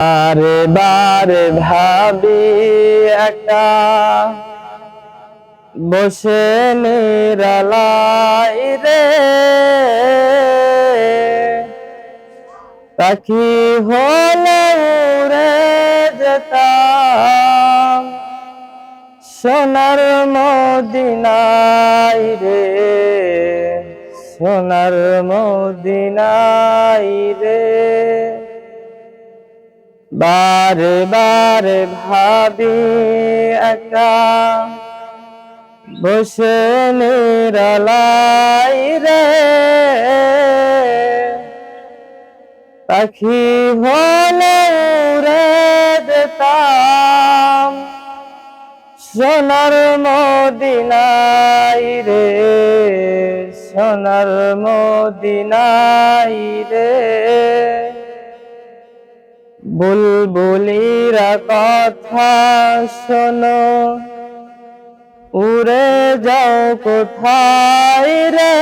বারে বারে ভাবি একা বসে নিরালাই রে, পাখি হলে উড়ে যেতাম সোনার মদিনায় রে, সোনার মদিনায় রে। বারে বারে ভাবি একা বসে নিরালাই রে, পাখি হলে উড়ে যেতাম সোনার মদিনায় রে, সোনার মদিনায় রে। বুলবুলিরা কথা শোনো, উড়ে যাও কোথায় রে,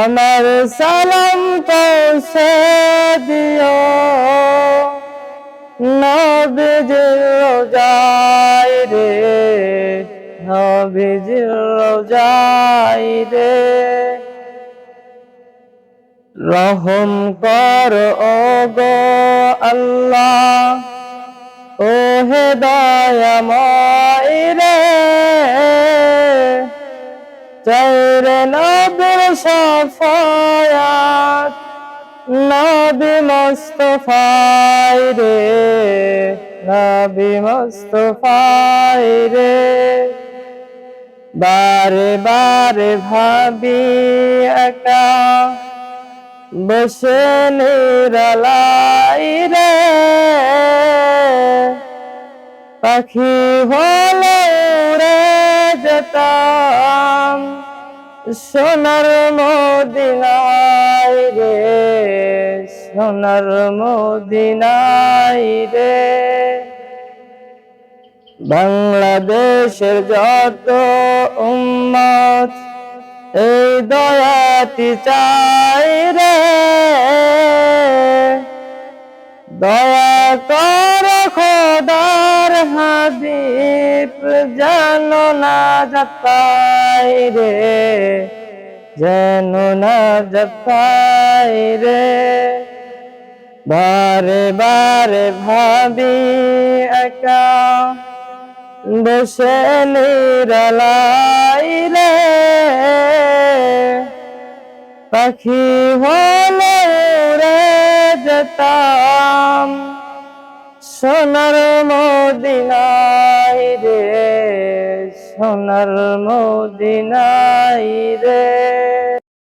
আমার সালাম পৌঁছে দিও নবীজির রোজায় রে, নবীজির রোজায় রে। রহম কর ওগো আল্লাহ, ও হে দয়াময় রে, চাইরে নবীর শাফায়াত নবী মুস্তাফায় রে, নবী মুস্তাফায় রে। বারে বারে ভাবি একা বসে নিরালাই রে, পাখি হলে উড়ে যেতাম সোনার মদিনায় রে, সোনার মদিনায় রে। বাংলাদেশের যত উম্মত এই দয়াতি চাই রে, দয়া কর খোদার হাবিব যেন না যাতাই রে, যেন না যাতাই রে। বারে বারে ভাবি একা বসে নিরালাই রে, পাখি হলে উড়ে যেতাম সোনার মদিনায় রে, সোনার মদিনায় রে।